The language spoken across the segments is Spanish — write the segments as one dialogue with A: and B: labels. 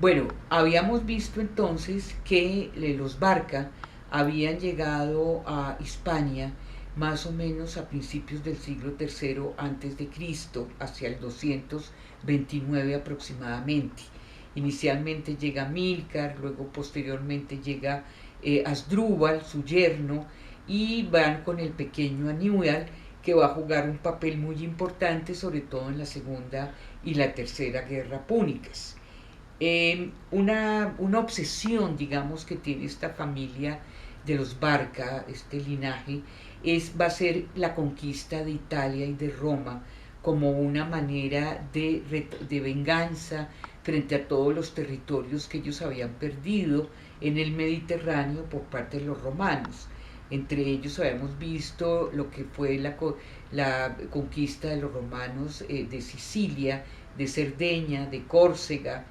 A: Bueno, habíamos visto entonces que los Barca habían llegado a Hispania más o menos a principios del siglo III antes de Cristo, hacia el 229 aproximadamente. Inicialmente llega Milcar, luego posteriormente llega Asdrúbal, su yerno, y van con el pequeño Aníbal, que va a jugar un papel muy importante, sobre todo en la Segunda y la Tercera Guerra Púnicas. Una obsesión, digamos, que tiene esta familia de los Barca, este linaje, va a ser la conquista de Italia y de Roma como una manera de venganza frente a todos los territorios que ellos habían perdido en el Mediterráneo por parte de los romanos. Entre ellos habíamos visto lo que fue la conquista de los romanos de Sicilia, de Cerdeña, de Córcega,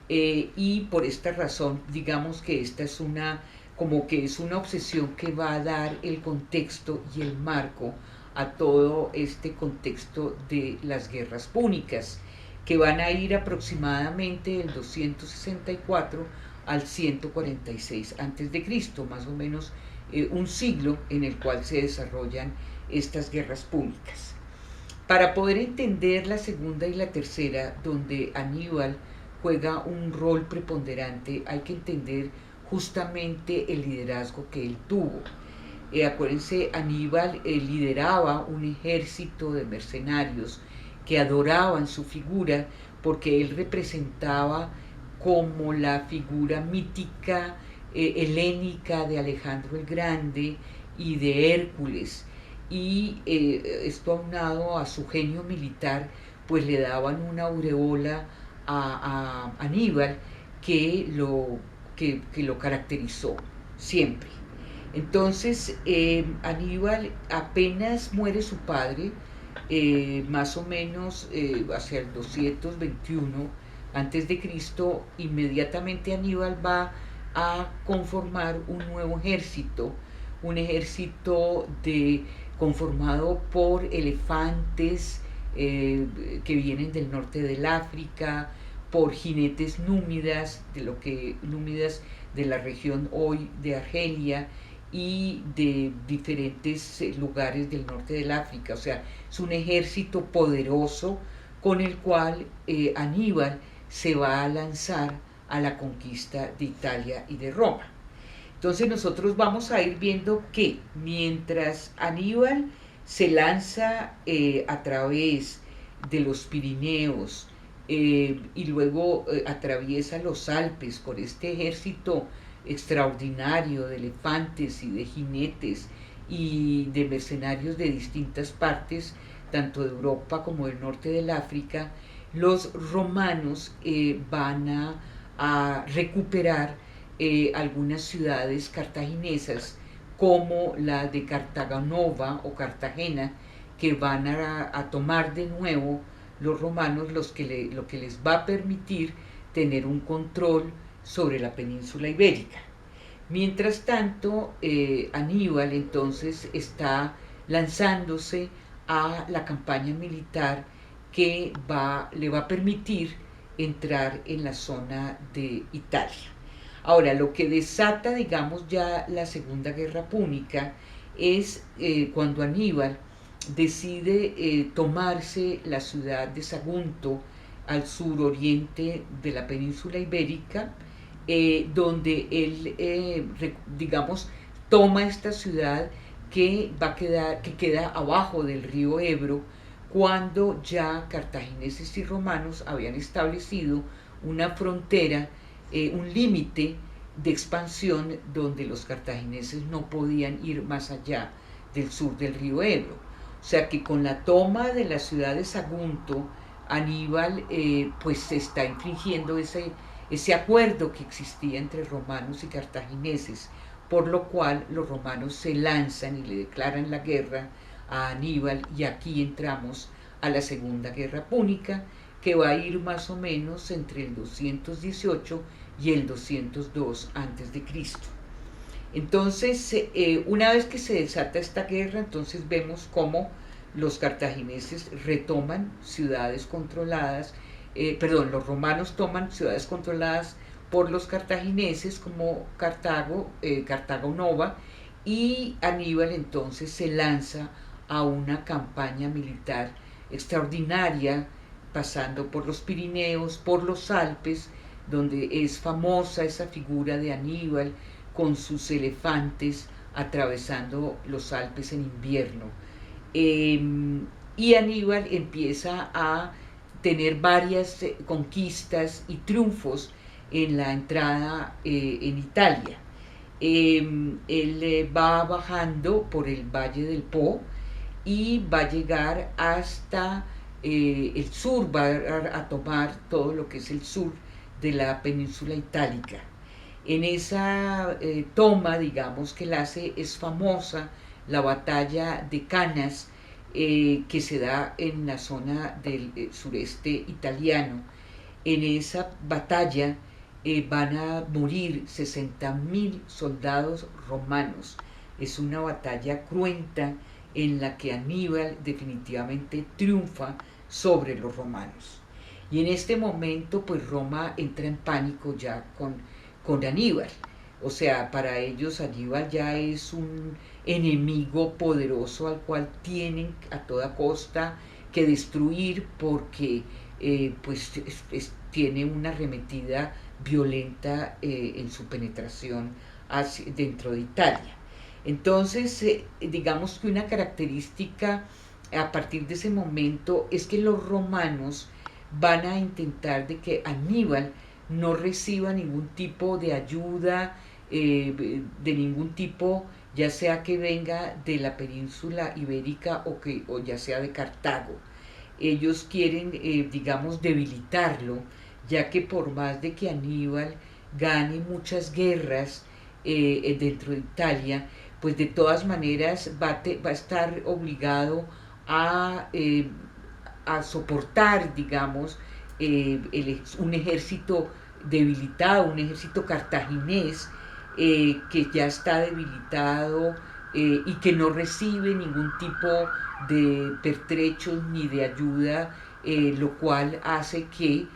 A: y por esta razón digamos que esta es una como que es una obsesión que va a dar el contexto y el marco a todo este contexto de las guerras púnicas, que van a ir aproximadamente del 264 al 146 antes de Cristo, más o menos un siglo en el cual se desarrollan estas guerras púnicas. Para poder entender la segunda y la tercera, donde Aníbal juega un rol preponderante, hay que entender justamente el liderazgo que él tuvo. Acuérdense, Aníbal lideraba un ejército de mercenarios que adoraban su figura porque él representaba como la figura mítica helénica de Alejandro el Grande y de Hércules. Y esto aunado a su genio militar, pues le daban una aureola a Aníbal que lo caracterizó siempre. Entonces, Aníbal apenas muere su padre, más o menos hacia el 221 antes de Cristo, inmediatamente Aníbal va a conformar un nuevo ejército, un ejército conformado por elefantes que vienen del norte del África, por jinetes númidas, númidas de la región hoy de Argelia y de diferentes lugares del norte del África. O sea, es un ejército poderoso con el cual Aníbal se va a lanzar a la conquista de Italia y de Roma. Entonces nosotros vamos a ir viendo que mientras Aníbal se lanza a través de los Pirineos y luego atraviesa los Alpes con este ejército extraordinario de elefantes y de jinetes y de mercenarios de distintas partes, tanto de Europa como del norte del África, los romanos van a recuperar algunas ciudades cartaginesas como la de Cartaganova o Cartagena, que van a tomar de nuevo los romanos, lo que les va a permitir tener un control sobre la península ibérica. Mientras tanto, Aníbal entonces está lanzándose a la campaña militar que le va a permitir entrar en la zona de Italia. Ahora, lo que desata, digamos, ya la Segunda Guerra Púnica es cuando Aníbal decide tomarse la ciudad de Sagunto al suroriente de la península ibérica, donde él, digamos, toma esta ciudad que queda abajo del río Ebro, cuando ya cartagineses y romanos habían establecido una frontera, un límite de expansión donde los cartagineses no podían ir más allá del sur del río Ebro. O sea que con la toma de la ciudad de Sagunto, Aníbal pues está infringiendo ese acuerdo que existía entre romanos y cartagineses, por lo cual los romanos se lanzan y le declaran la guerra a Aníbal, y aquí entramos a la Segunda Guerra Púnica, que va a ir más o menos entre el 218 y el 202 antes de Cristo. Entonces, una vez que se desata esta guerra, entonces vemos cómo los cartagineses retoman ciudades controladas los romanos toman ciudades controladas por los cartagineses como Cartago, Cartago Nova, y Aníbal entonces se lanza a una campaña militar extraordinaria, pasando por los Pirineos, por los Alpes, donde es famosa esa figura de Aníbal con sus elefantes atravesando los Alpes en invierno. Eh, y Aníbal empieza a tener varias conquistas y triunfos en la entrada en Italia. Él va bajando por el Valle del Po y va a llegar hasta el sur, va a tomar todo lo que es el sur de la península itálica. En esa toma, digamos, que él hace, es famosa la batalla de Canas, que se da en la zona del sureste italiano. En esa batalla van a morir 60.000 soldados romanos. Es una batalla cruenta en la que Aníbal definitivamente triunfa sobre los romanos. Y en este momento, pues Roma entra en pánico ya con Aníbal. O sea, para ellos Aníbal ya es un enemigo poderoso al cual tienen a toda costa que destruir porque tiene una arremetida violenta en su penetración dentro de Italia. Entonces, digamos que una característica a partir de ese momento es que los romanos van a intentar de que Aníbal no reciba ningún tipo de ayuda, de ningún tipo, ya sea que venga de la península ibérica o ya sea de Cartago. Ellos quieren, digamos, debilitarlo, ya que por más de que Aníbal gane muchas guerras dentro de Italia, pues de todas maneras va a estar obligado a, a soportar, digamos, un ejército debilitado, un ejército cartaginés que ya está debilitado y que no recibe ningún tipo de pertrechos ni de ayuda, lo cual hace que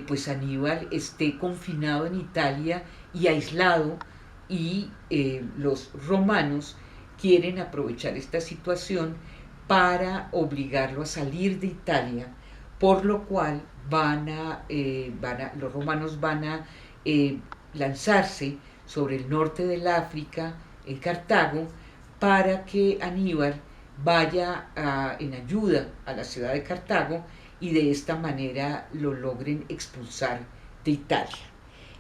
A: pues Aníbal esté confinado en Italia y aislado, y los romanos quieren aprovechar esta situación para obligarlo a salir de Italia, por lo cual los romanos van a lanzarse sobre el norte del África, en Cartago, para que Aníbal vaya en ayuda a la ciudad de Cartago y de esta manera lo logren expulsar de Italia.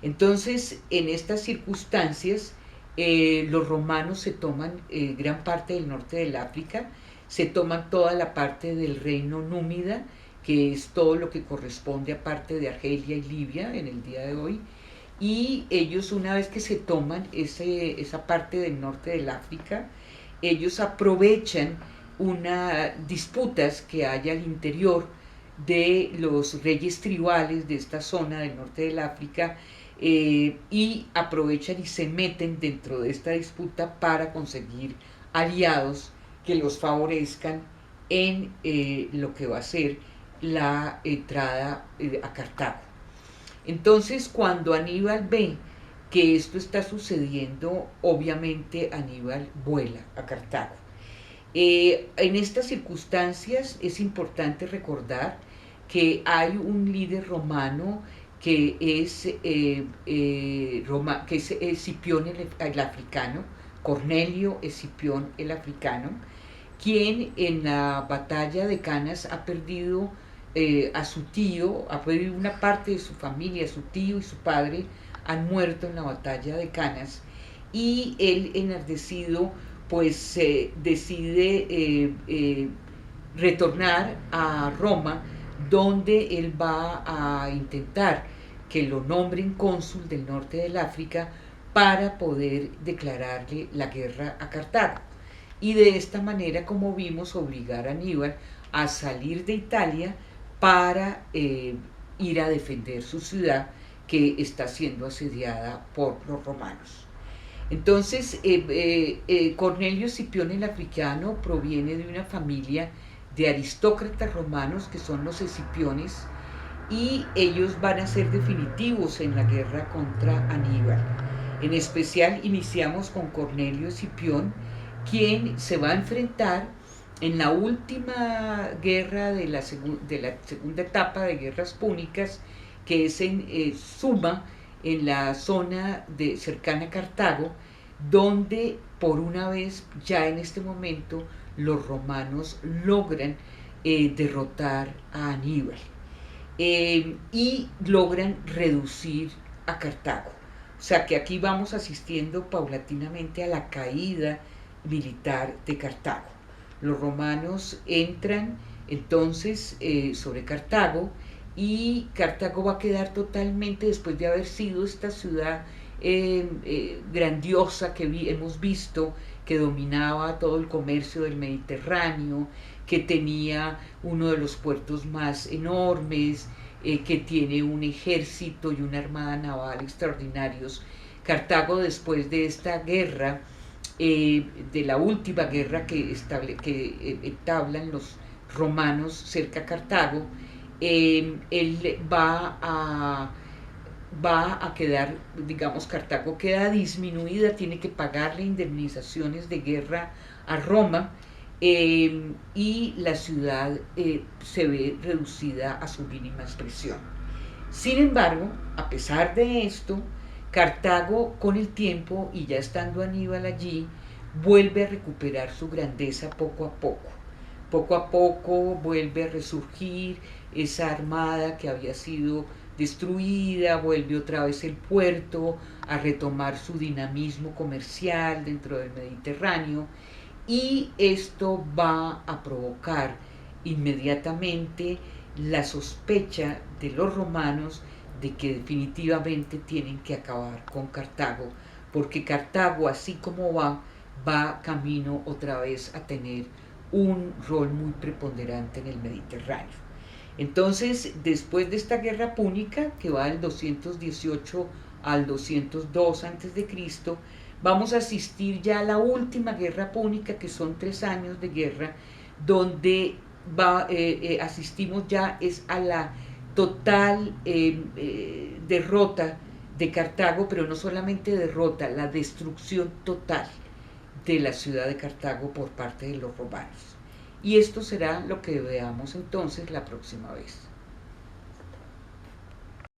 A: Entonces, en estas circunstancias, los romanos se toman gran parte del norte del África, se toman toda la parte del reino númida, que es todo lo que corresponde a parte de Argelia y Libia en el día de hoy, y ellos, una vez que se toman esa parte del norte del África, ellos aprovechan unas disputas que hay al interior de los reyes tribales de esta zona del norte del África, y aprovechan y se meten dentro de esta disputa para conseguir aliados que los favorezcan en lo que va a ser la entrada a Cartago. Entonces, cuando Aníbal ve que esto está sucediendo, obviamente Aníbal vuela a Cartago. En estas circunstancias es importante recordar que hay un líder romano que es Escipión el africano, Cornelio Escipión el africano, quien en la batalla de Canas ha perdido a su tío, ha perdido una parte de su familia, su tío y su padre han muerto en la batalla de Canas, y él, enardecido, pues decide retornar a Roma, donde él va a intentar que lo nombren cónsul del norte del África para poder declararle la guerra a Cartago. Y de esta manera, como vimos, obligar a Aníbal a salir de Italia para ir a defender su ciudad, que está siendo asediada por los romanos. Entonces, Cornelio Escipión el africano proviene de una familia de aristócratas romanos, que son los Escipiones, y ellos van a ser definitivos en la guerra contra Aníbal. En especial iniciamos con Cornelio Escipión, quien se va a enfrentar en la última guerra de la segunda etapa de guerras púnicas, que es en Suma, en la zona cercana a Cartago, donde por una vez ya en este momento los romanos logran derrotar a Aníbal y logran reducir a Cartago. O sea que aquí vamos asistiendo paulatinamente a la caída militar de Cartago. Los romanos entran entonces sobre Cartago, y Cartago va a quedar totalmente, después de haber sido esta ciudad grandiosa que hemos visto, que dominaba todo el comercio del Mediterráneo, que tenía uno de los puertos más enormes, que tiene un ejército y una armada naval extraordinarios. Cartago, después de esta guerra, de la última guerra que entablan los romanos cerca a Cartago, él va a quedar, digamos, Cartago queda disminuida, tiene que pagarle indemnizaciones de guerra a Roma, y la ciudad se ve reducida a su mínima expresión. Sin embargo, a pesar de esto, Cartago con el tiempo, y ya estando Aníbal allí, vuelve a recuperar su grandeza poco a poco. Poco a poco vuelve a resurgir esa armada que había sido destruida, vuelve otra vez el puerto a retomar su dinamismo comercial dentro del Mediterráneo, y esto va a provocar inmediatamente la sospecha de los romanos de que definitivamente tienen que acabar con Cartago, porque Cartago, así como va camino otra vez a tener un rol muy preponderante en el Mediterráneo. Entonces, después de esta guerra púnica, que va del 218 al 202 a.C., vamos a asistir ya a la última guerra púnica, que son 3 años de guerra, donde asistimos ya es a la total derrota de Cartago, pero no solamente derrota, la destrucción total de la ciudad de Cartago por parte de los romanos. Y esto será lo que veamos entonces la próxima vez.